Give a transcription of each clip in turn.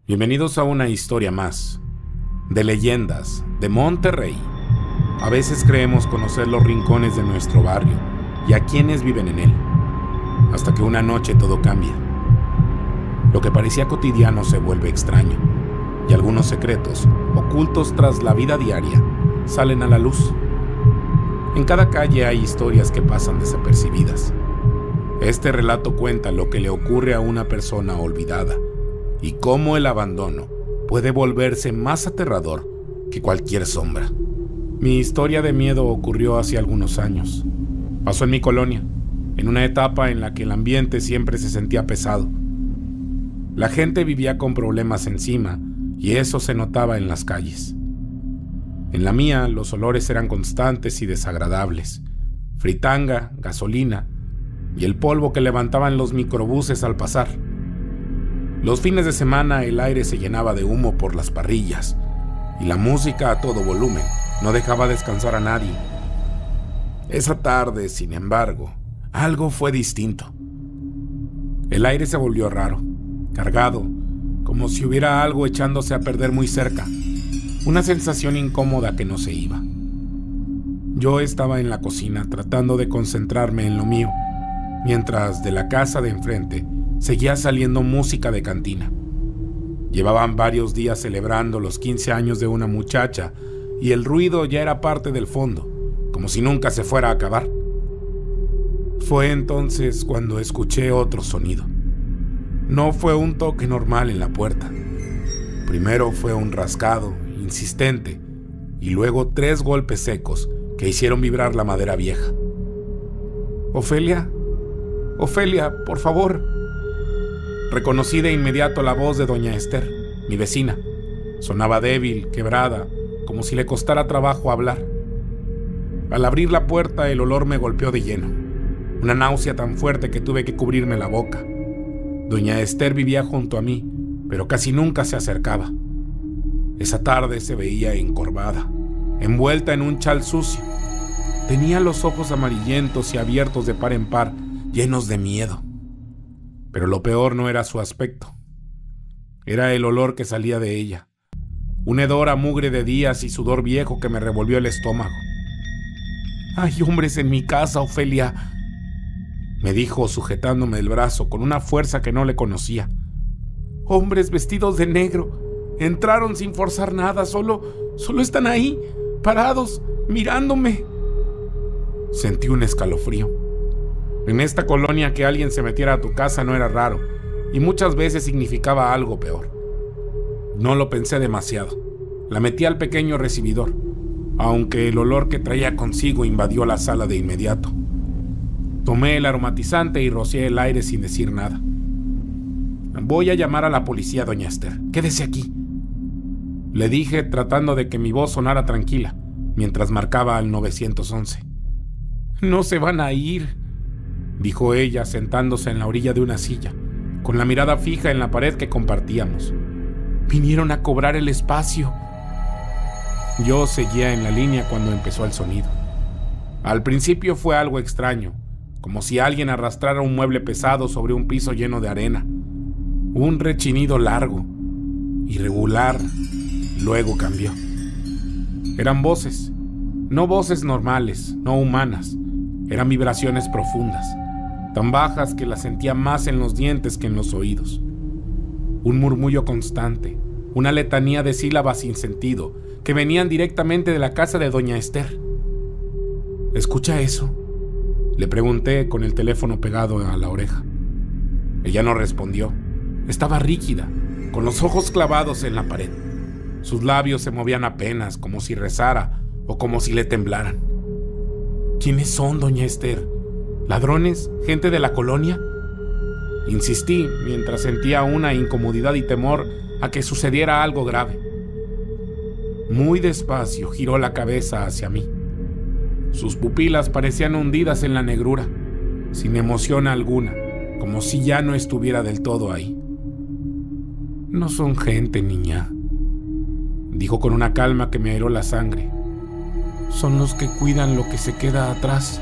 Bienvenidos a una historia más, de leyendas, de Monterrey. A veces creemos conocer los rincones de nuestro barrio y a quienes viven en él, hasta que una noche todo cambia. Lo que parecía cotidiano se vuelve extraño, y algunos secretos, ocultos tras la vida diaria, salen a la luz. En cada calle hay historias que pasan desapercibidas. Este relato cuenta lo que le ocurre a una persona olvidada, y cómo el abandono puede volverse más aterrador que cualquier sombra. Mi historia de miedo ocurrió hace algunos años. Pasó en mi colonia, en una etapa en la que el ambiente siempre se sentía pesado. La gente vivía con problemas encima, y eso se notaba en las calles. En la mía, los olores eran constantes y desagradables. Fritanga, gasolina y el polvo que levantaban los microbuses al pasar. Los fines de semana el aire se llenaba de humo por las parrillas y la música a todo volumen no dejaba descansar a nadie. Esa tarde, sin embargo, algo fue distinto. El aire se volvió raro, cargado, como si hubiera algo echándose a perder muy cerca, una sensación incómoda que no se iba. Yo estaba en la cocina tratando de concentrarme en lo mío, mientras de la casa de enfrente seguía saliendo música de cantina. Llevaban varios días celebrando los 15 años de una muchacha y el ruido ya era parte del fondo, como si nunca se fuera a acabar. Fue entonces cuando escuché otro sonido. No fue un toque normal en la puerta. Primero fue un rascado insistente y luego 3 golpes secos que hicieron vibrar la madera vieja. «Ofelia, Ofelia, por favor». Reconocí de inmediato la voz de doña Esther, mi vecina. Sonaba débil, quebrada, como si le costara trabajo hablar. Al abrir la puerta, el olor me golpeó de lleno. Una náusea tan fuerte que tuve que cubrirme la boca. Doña Esther vivía junto a mí, pero casi nunca se acercaba. Esa tarde se veía encorvada, envuelta en un chal sucio. Tenía los ojos amarillentos y abiertos de par en par, llenos de miedo. Pero lo peor no era su aspecto. Era el olor que salía de ella. Un hedor a mugre de días y sudor viejo que me revolvió el estómago. «Hay hombres en mi casa, Ofelia», me dijo sujetándome el brazo con una fuerza que no le conocía. «Hombres vestidos de negro. Entraron sin forzar nada, solo están ahí, parados, mirándome». Sentí un escalofrío. En esta colonia que alguien se metiera a tu casa no era raro, y muchas veces significaba algo peor. No lo pensé demasiado. La metí al pequeño recibidor, aunque el olor que traía consigo invadió la sala de inmediato. Tomé el aromatizante y rocié el aire sin decir nada. «Voy a llamar a la policía, doña Esther. Quédese aquí», le dije, tratando de que mi voz sonara tranquila, mientras marcaba al 911. «No se van a ir», dijo ella, sentándose en la orilla de una silla, con la mirada fija en la pared que compartíamos. «Vinieron a cobrar el espacio». Yo seguía en la línea cuando empezó el sonido. Al principio fue algo extraño, como si alguien arrastrara un mueble pesado sobre un piso lleno de arena. Un rechinido largo, irregular, luego cambió. Eran voces, no voces normales, no humanas. Eran vibraciones profundas, tan bajas que las sentía más en los dientes que en los oídos. Un murmullo constante, una letanía de sílabas sin sentido que venían directamente de la casa de doña Esther. «¿Escucha eso?», le pregunté con el teléfono pegado a la oreja. Ella no respondió. Estaba rígida, con los ojos clavados en la pared. Sus labios se movían apenas, como si rezara o como si le temblaran. «¿Quiénes son, doña Esther? ¿Ladrones? ¿Gente de la colonia?», insistí mientras sentía una incomodidad y temor a que sucediera algo grave. Muy despacio giró la cabeza hacia mí. Sus pupilas parecían hundidas en la negrura, sin emoción alguna, como si ya no estuviera del todo ahí. «No son gente, niña», dijo con una calma que me heló la sangre. «Son los que cuidan lo que se queda atrás».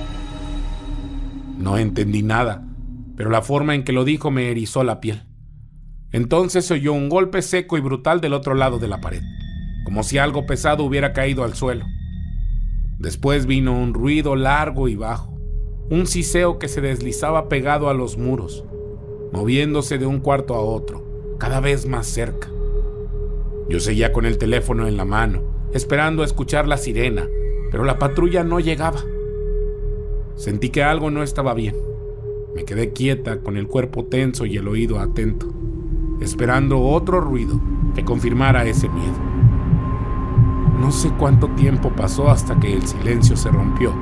No entendí nada, pero la forma en que lo dijo me erizó la piel. Entonces se oyó un golpe seco y brutal del otro lado de la pared, como si algo pesado hubiera caído al suelo. Después vino un ruido largo y bajo, un siseo que se deslizaba pegado a los muros, moviéndose de un cuarto a otro, cada vez más cerca. Yo seguía con el teléfono en la mano, esperando escuchar la sirena, pero la patrulla no llegaba. Sentí que algo no estaba bien. Me quedé quieta, con el cuerpo tenso y el oído atento, esperando otro ruido que confirmara ese miedo. No sé cuánto tiempo pasó hasta que el silencio se rompió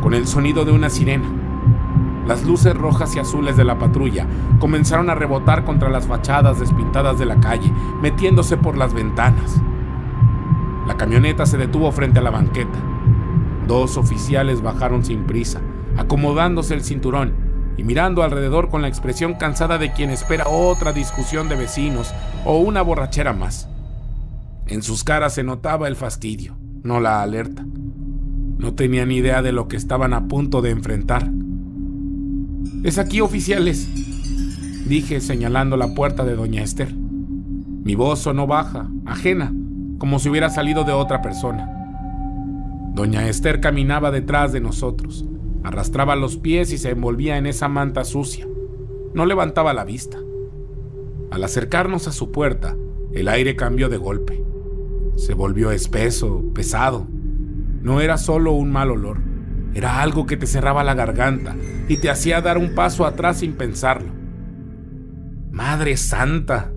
con el sonido de una sirena. Las luces rojas y azules de la patrulla comenzaron a rebotar contra las fachadas despintadas de la calle, metiéndose por las ventanas. La camioneta se detuvo frente a la banqueta. 2 oficiales bajaron sin prisa, acomodándose el cinturón y mirando alrededor con la expresión cansada de quien espera otra discusión de vecinos o una borrachera más. En sus caras se notaba el fastidio, no la alerta. No tenían idea de lo que estaban a punto de enfrentar. «Es aquí, oficiales», dije señalando la puerta de doña Esther. Mi voz sonó baja, ajena, como si hubiera salido de otra persona. Doña Esther caminaba detrás de nosotros, arrastraba los pies y se envolvía en esa manta sucia. No levantaba la vista. Al acercarnos a su puerta, el aire cambió de golpe. Se volvió espeso, pesado. No era solo un mal olor, era algo que te cerraba la garganta y te hacía dar un paso atrás sin pensarlo. «¡Madre santa!»,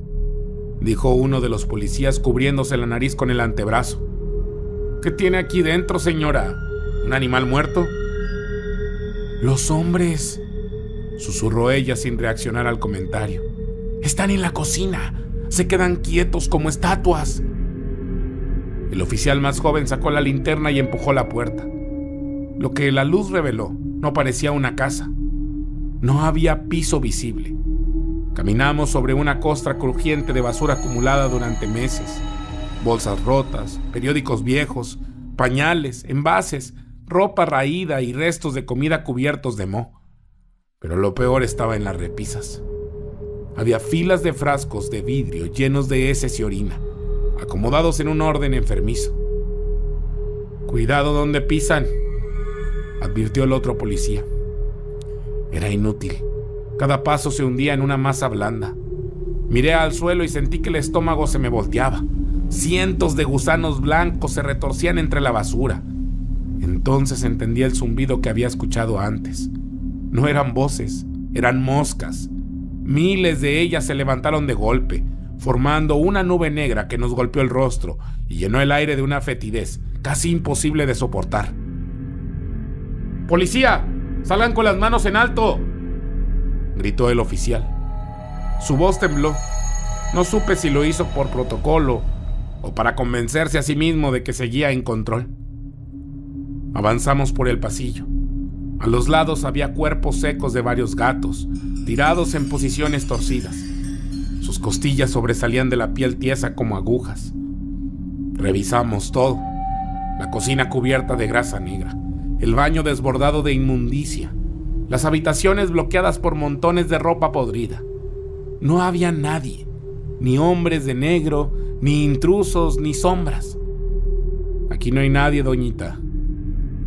dijo uno de los policías cubriéndose la nariz con el antebrazo. «¿Qué tiene aquí dentro, señora? ¿Un animal muerto?» «Los hombres», susurró ella sin reaccionar al comentario. «Están en la cocina. Se quedan quietos como estatuas». El oficial más joven sacó la linterna y empujó la puerta. Lo que la luz reveló no parecía una casa. No había piso visible. Caminamos sobre una costra crujiente de basura acumulada durante meses. Bolsas rotas, periódicos viejos, pañales, envases, ropa raída y restos de comida cubiertos de moho. Pero lo peor estaba en las repisas. Había filas de frascos de vidrio llenos de heces y orina, acomodados en un orden enfermizo. «Cuidado donde pisan», advirtió el otro policía. Era inútil. Cada paso se hundía en una masa blanda. Miré al suelo y sentí que el estómago se me volteaba. Cientos de gusanos blancos se retorcían entre la basura. Entonces entendí el zumbido que había escuchado antes. No eran voces, eran moscas. Miles de ellas se levantaron de golpe, formando una nube negra que nos golpeó el rostro y llenó el aire de una fetidez casi imposible de soportar. «¡Policía! ¡Salgan con las manos en alto!», gritó el oficial. Su voz tembló. No supe si lo hizo por protocolo o para convencerse a sí mismo de que seguía en control. Avanzamos por el pasillo. A los lados había cuerpos secos de varios gatos, tirados en posiciones torcidas. Sus costillas sobresalían de la piel tiesa como agujas. Revisamos todo. La cocina cubierta de grasa negra, el baño desbordado de inmundicia, las habitaciones bloqueadas por montones de ropa podrida. No había nadie, ni hombres de negro, ni intrusos, ni sombras. «Aquí no hay nadie, doñita»,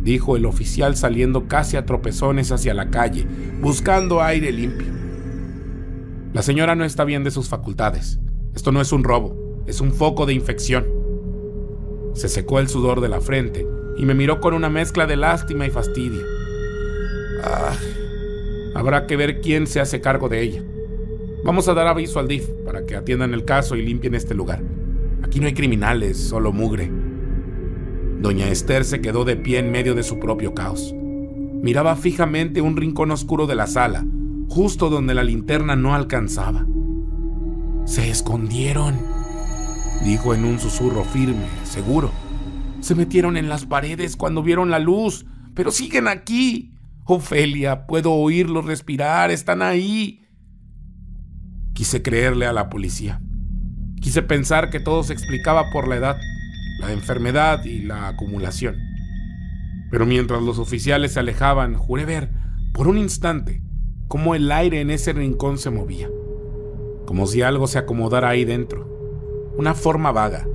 dijo el oficial saliendo casi a tropezones hacia la calle, buscando aire limpio. «La señora no está bien de sus facultades. Esto no es un robo, es un foco de infección». Se secó el sudor de la frente y me miró con una mezcla de lástima y fastidio. Habrá que ver quién se hace cargo de ella. Vamos a dar aviso al DIF para que atiendan el caso y limpien este lugar. Aquí no hay criminales, solo mugre. Doña Esther se quedó de pie en medio de su propio caos. Miraba fijamente un rincón oscuro de la sala, justo donde la linterna no alcanzaba. «Se escondieron», dijo en un susurro firme, seguro. «Se metieron en las paredes cuando vieron la luz, pero siguen aquí. Ofelia, puedo oírlos respirar, están ahí». Quise creerle a la policía. Quise pensar que todo se explicaba por la edad, la enfermedad y la acumulación. Pero mientras los oficiales se alejaban, juré ver, por un instante, cómo el aire en ese rincón se movía. como si algo se acomodara ahí dentro. Una forma vaga,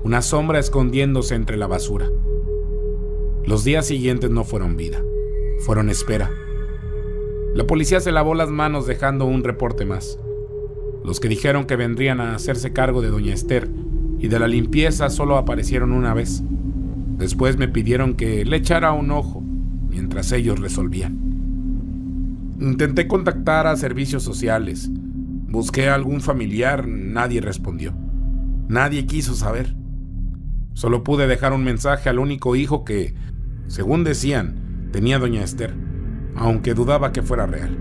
una sombra escondiéndose entre la basura. Los días siguientes no fueron vida, fueron espera. La policía se lavó las manos dejando un reporte más. Los que dijeron que vendrían a hacerse cargo de doña Esther y de la limpieza solo aparecieron una vez. Después me pidieron que le echara un ojo mientras ellos resolvían. Intenté contactar a servicios sociales. Busqué a algún familiar, nadie respondió. Nadie quiso saber. Solo pude dejar un mensaje al único hijo que, según decían, tenía doña Esther, aunque dudaba que fuera real.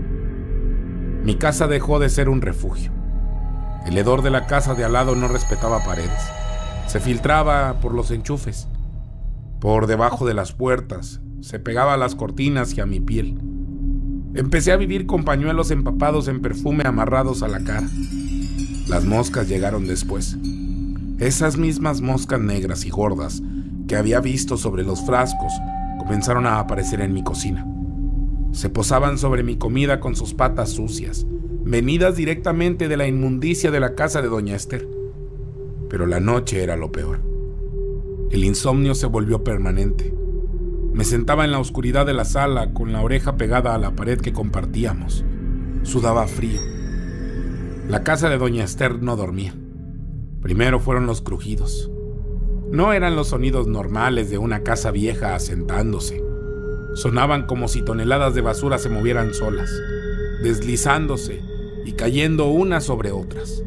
Mi casa dejó de ser un refugio. El hedor de la casa de al lado no respetaba paredes. Se filtraba por los enchufes, por debajo de las puertas, se pegaba a las cortinas y a mi piel. Empecé a vivir con pañuelos empapados en perfume amarrados a la cara. Las moscas llegaron después. Esas mismas moscas negras y gordas que había visto sobre los frascos comenzaron a aparecer en mi cocina. Se posaban sobre mi comida con sus patas sucias, venidas directamente de la inmundicia de la casa de doña Esther. Pero la noche era lo peor. El insomnio se volvió permanente. Me sentaba en la oscuridad de la sala con la oreja pegada a la pared que compartíamos. Sudaba frío. La casa de doña Esther no dormía. Primero fueron los crujidos. No eran los sonidos normales de una casa vieja asentándose. Sonaban como si toneladas de basura se movieran solas, deslizándose y cayendo unas sobre otras.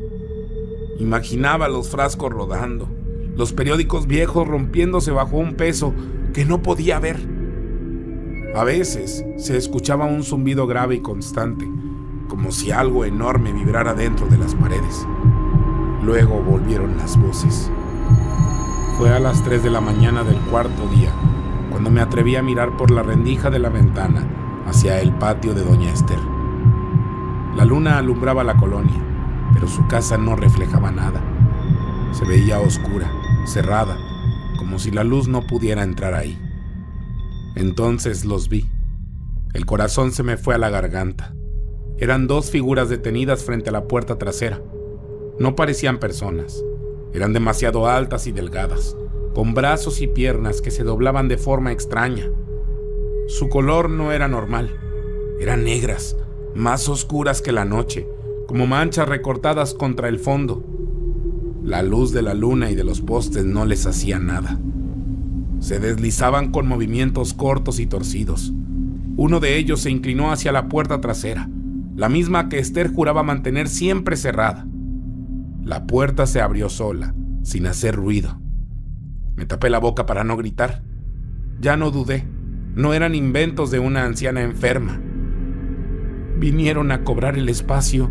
Imaginaba los frascos rodando, los periódicos viejos rompiéndose bajo un peso que no podía ver. A veces se escuchaba un zumbido grave y constante, como si algo enorme vibrara dentro de las paredes. Luego volvieron las voces. Fue a las 3 de la mañana del cuarto día cuando me atreví a mirar por la rendija de la ventana hacia el patio de doña Esther. La luna alumbraba la colonia, pero su casa no reflejaba nada. Se veía oscura, cerrada, como si la luz no pudiera entrar ahí. Entonces los vi. El corazón se me fue a la garganta. Eran dos figuras detenidas frente a la puerta trasera. No parecían personas. Eran demasiado altas y delgadas, con brazos y piernas que se doblaban de forma extraña. Su color no era normal. Eran negras, más oscuras que la noche, como manchas recortadas contra el fondo. La luz de la luna y de los postes no les hacía nada. Se deslizaban con movimientos cortos y torcidos. Uno de ellos se inclinó hacia la puerta trasera, la misma que Esther juraba mantener siempre cerrada. La puerta se abrió sola, sin hacer ruido. Me tapé la boca para no gritar. Ya no dudé. No eran inventos de una anciana enferma. Vinieron a cobrar el espacio,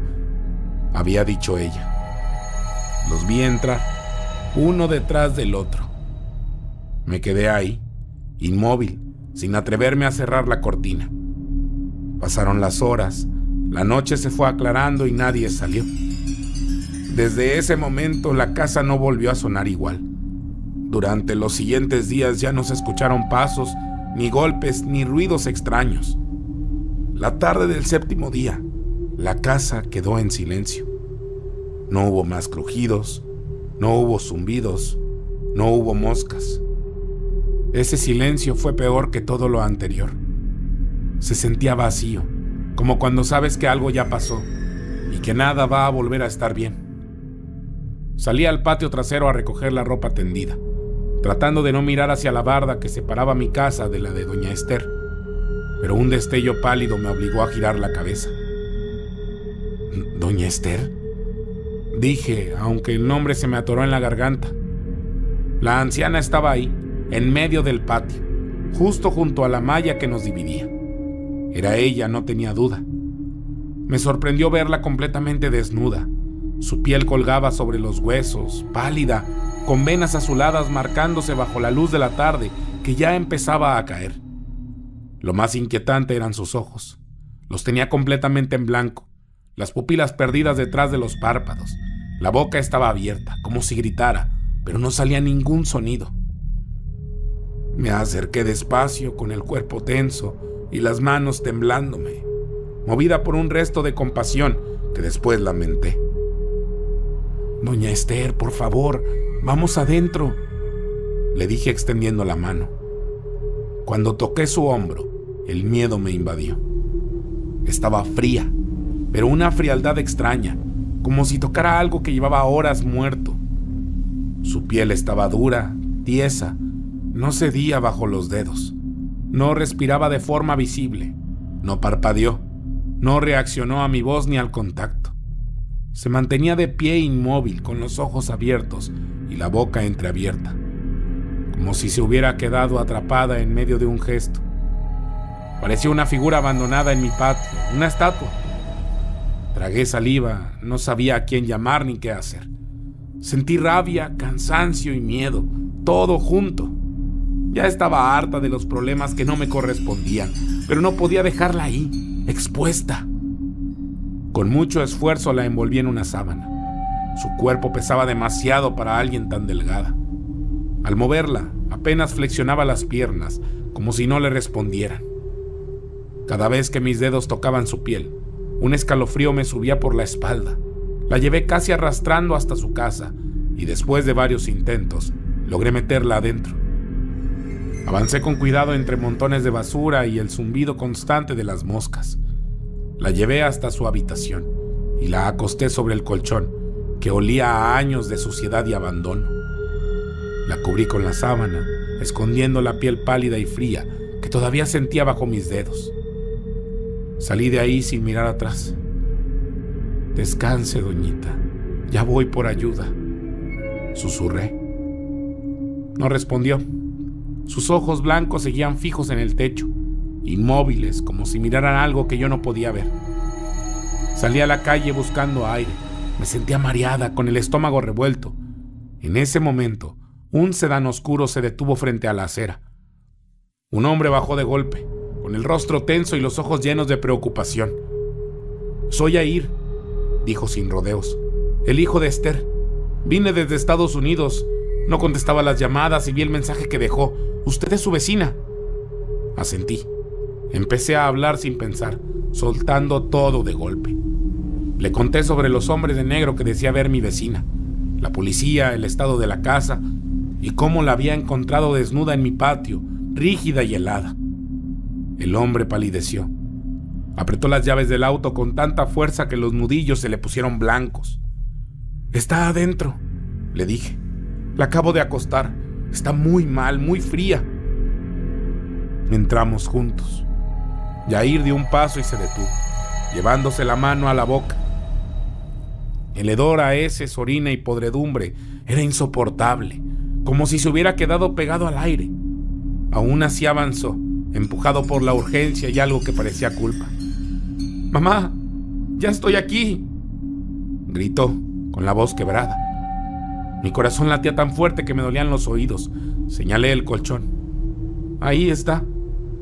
había dicho ella. Los vi entrar, uno detrás del otro. Me quedé ahí, inmóvil, sin atreverme a cerrar la cortina. Pasaron las horas, la noche se fue aclarando y nadie salió. Desde ese momento la casa no volvió a sonar igual. Durante los siguientes días ya no se escucharon pasos, ni golpes, ni ruidos extraños. La tarde del 7º día, la casa quedó en silencio. No hubo más crujidos, no hubo zumbidos, no hubo moscas. Ese silencio fue peor que todo lo anterior. Se sentía vacío, como cuando sabes que algo ya pasó y que nada va a volver a estar bien. Salí al patio trasero a recoger la ropa tendida, tratando de no mirar hacia la barda que separaba mi casa de la de doña Esther, pero un destello pálido me obligó a girar la cabeza. ¿Doña Esther?, dije, aunque el nombre se me atoró en la garganta. La anciana estaba ahí, en medio del patio, justo junto a la malla que nos dividía. Era ella, no tenía duda. Me sorprendió verla completamente desnuda. Su piel colgaba sobre los huesos, pálida, con venas azuladas marcándose bajo la luz de la tarde que ya empezaba a caer. Lo más inquietante eran sus ojos. Los tenía completamente en blanco, las pupilas perdidas detrás de los párpados. La boca estaba abierta, como si gritara, pero no salía ningún sonido. Me acerqué despacio, con el cuerpo tenso y las manos temblándome, movida por un resto de compasión que después lamenté. «Doña Esther, por favor, vamos adentro», le dije extendiendo la mano. Cuando toqué su hombro, el miedo me invadió. Estaba fría, pero una frialdad extraña, como si tocara algo que llevaba horas muerto. Su piel estaba dura, tiesa, no cedía bajo los dedos. No respiraba de forma visible, no parpadeó, no reaccionó a mi voz ni al contacto. Se mantenía de pie inmóvil, con los ojos abiertos y la boca entreabierta, como si se hubiera quedado atrapada en medio de un gesto. Parecía una figura abandonada en mi patio, una estatua. Tragué saliva, no sabía a quién llamar ni qué hacer. Sentí rabia, cansancio y miedo, todo junto. Ya estaba harta de los problemas que no me correspondían, pero no podía dejarla ahí, expuesta. Con mucho esfuerzo la envolví en una sábana. Su cuerpo pesaba demasiado para alguien tan delgada. Al moverla, apenas flexionaba las piernas, como si no le respondieran. Cada vez que mis dedos tocaban su piel, un escalofrío me subía por la espalda. La llevé casi arrastrando hasta su casa y después de varios intentos, logré meterla adentro. Avancé con cuidado entre montones de basura y el zumbido constante de las moscas. La llevé hasta su habitación y la acosté sobre el colchón, que olía a años de suciedad y abandono. La cubrí con la sábana, escondiendo la piel pálida y fría que todavía sentía bajo mis dedos. Salí de ahí sin mirar atrás. «Descanse, doñita, ya voy por ayuda», susurré. No respondió. Sus ojos blancos seguían fijos en el techo, inmóviles, como si miraran algo que yo no podía ver. Salí a la calle buscando aire. Me sentía mareada, con el estómago revuelto. En ese momento, un sedán oscuro se detuvo frente a la acera. Un hombre bajó de golpe, con el rostro tenso y los ojos llenos de preocupación. «Soy Yair», dijo sin rodeos, «el hijo de Esther. Vine desde Estados Unidos. No contestaba las llamadas y vi el mensaje que dejó. Usted es su vecina». Asentí. Empecé a hablar sin pensar, soltando todo de golpe. Le conté sobre los hombres de negro que decía ver mi vecina, la policía, el estado de la casa y cómo la había encontrado desnuda en mi patio, rígida y helada. El hombre palideció. Apretó las llaves del auto con tanta fuerza que los nudillos se le pusieron blancos. «Está adentro», le dije. «La acabo de acostar. Está muy mal, muy fría». Entramos juntos. Yair dio un paso y se detuvo, llevándose la mano a la boca. El hedor a heces, orina y podredumbre era insoportable, como si se hubiera quedado pegado al aire. Aún así avanzó, empujado por la urgencia y algo que parecía culpa. «Mamá, ya estoy aquí», gritó, con la voz quebrada. Mi corazón latía tan fuerte que me dolían los oídos. Señalé el colchón. «Ahí está,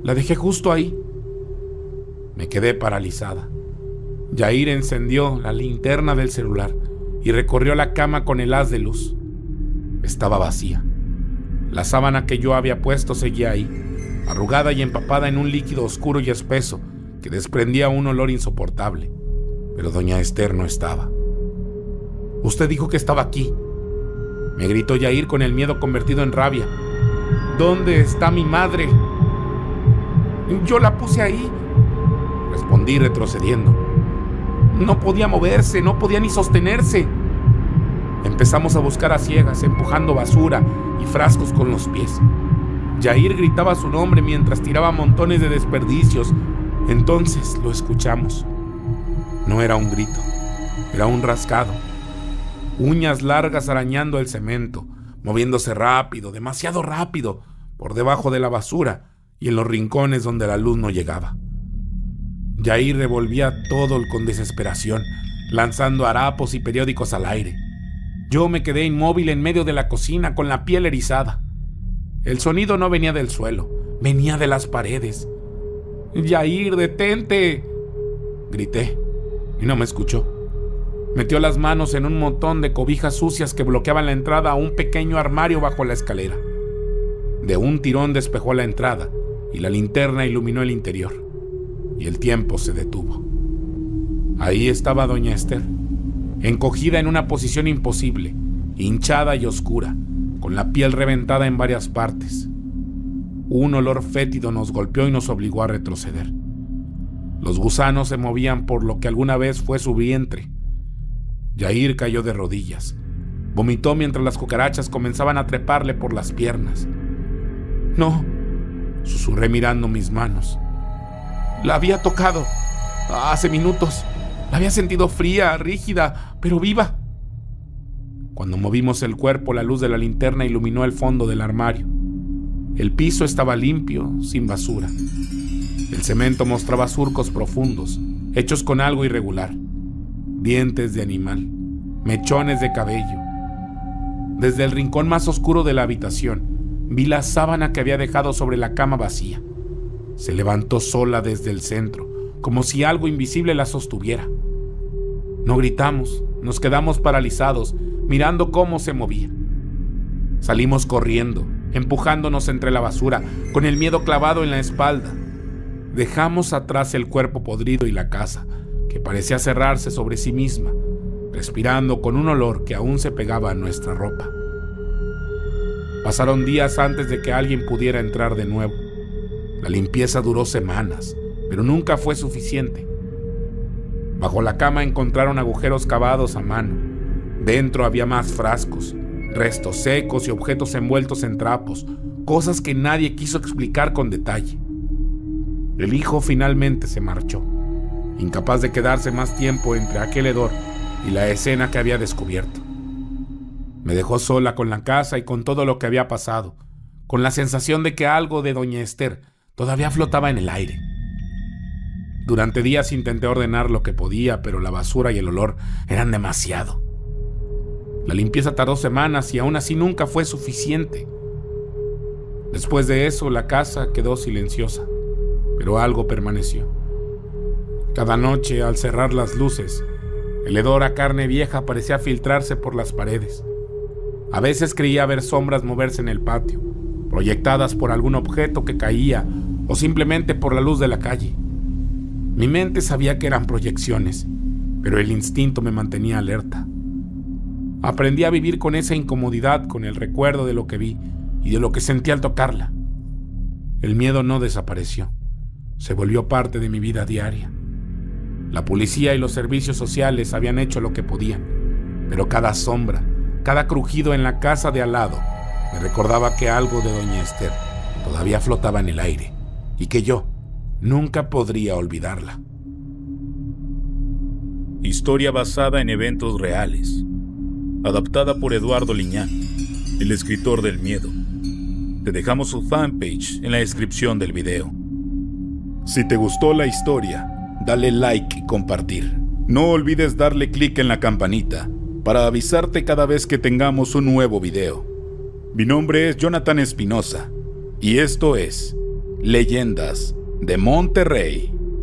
la dejé justo ahí». Me quedé paralizada. Yair encendió la linterna del celular y recorrió la cama con el haz de luz. Estaba vacía. La sábana que yo había puesto seguía ahí, arrugada y empapada en un líquido oscuro y espeso que desprendía un olor insoportable. Pero doña Esther no estaba. «Usted dijo que estaba aquí», me gritó Yair con el miedo convertido en rabia. «¿Dónde está mi madre?» «Yo la puse ahí», respondí retrocediendo. No podía moverse, no podía ni sostenerse. Empezamos a buscar a ciegas, empujando basura y frascos con los pies. Yair gritaba su nombre mientras tiraba montones de desperdicios. Entonces lo escuchamos. No era un grito, era un rascado. Uñas largas arañando el cemento, moviéndose rápido, demasiado rápido, por debajo de la basura y en los rincones donde la luz no llegaba. Yair revolvía todo con desesperación, lanzando harapos y periódicos al aire. Yo me quedé inmóvil en medio de la cocina con la piel erizada. El sonido no venía del suelo, venía de las paredes. «Yair, detente», grité, y no me escuchó. Metió las manos en un montón de cobijas sucias que bloqueaban la entrada a un pequeño armario bajo la escalera. De un tirón despejó la entrada y la linterna iluminó el interior. Y el tiempo se detuvo. Ahí estaba doña Esther, encogida en una posición imposible, hinchada y oscura, con la piel reventada en varias partes. Un olor fétido nos golpeó y nos obligó a retroceder. Los gusanos se movían por lo que alguna vez fue su vientre. Yair cayó de rodillas. Vomitó mientras las cucarachas comenzaban a treparle por las piernas. «No», susurré mirando mis manos. «La había tocado hace minutos. La había sentido fría, rígida, pero viva». Cuando movimos el cuerpo, la luz de la linterna iluminó el fondo del armario. El piso estaba limpio, sin basura. El cemento mostraba surcos profundos, hechos con algo irregular. Dientes de animal, mechones de cabello. Desde el rincón más oscuro de la habitación, vi la sábana que había dejado sobre la cama vacía. Se levantó sola desde el centro, como si algo invisible la sostuviera. No gritamos, nos quedamos paralizados, mirando cómo se movía. Salimos corriendo, empujándonos entre la basura, con el miedo clavado en la espalda. Dejamos atrás el cuerpo podrido y la casa, que parecía cerrarse sobre sí misma, respirando con un olor que aún se pegaba a nuestra ropa. Pasaron días antes de que alguien pudiera entrar de nuevo. La limpieza duró semanas, pero nunca fue suficiente. Bajo la cama encontraron agujeros cavados a mano. Dentro había más frascos, restos secos y objetos envueltos en trapos, cosas que nadie quiso explicar con detalle. El hijo finalmente se marchó, incapaz de quedarse más tiempo entre aquel hedor y la escena que había descubierto. Me dejó sola con la casa y con todo lo que había pasado, con la sensación de que algo de doña Esther todavía flotaba en el aire. Durante días intenté ordenar lo que podía, pero la basura y el olor eran demasiado. La limpieza tardó semanas y aún así nunca fue suficiente. Después de eso, la casa quedó silenciosa, pero algo permaneció. Cada noche, al cerrar las luces, el hedor a carne vieja parecía filtrarse por las paredes. A veces creía ver sombras moverse en el patio, proyectadas por algún objeto que caía o simplemente por la luz de la calle. Mi mente sabía que eran proyecciones, pero el instinto me mantenía alerta. Aprendí a vivir con esa incomodidad, con el recuerdo de lo que vi y de lo que sentí al tocarla. El miedo no desapareció, se volvió parte de mi vida diaria. La policía y los servicios sociales habían hecho lo que podían, pero cada sombra, cada crujido en la casa de al lado me recordaba que algo de doña Esther todavía flotaba en el aire y que yo nunca podría olvidarla. Historia basada en eventos reales. Adaptada por Eduardo Liñán, el escritor del miedo. Te dejamos su fanpage en la descripción del video. Si te gustó la historia, dale like y compartir. No olvides darle clic en la campanita para avisarte cada vez que tengamos un nuevo video. Mi nombre es Jonathan Espinosa y esto es Leyendas de Monterrey.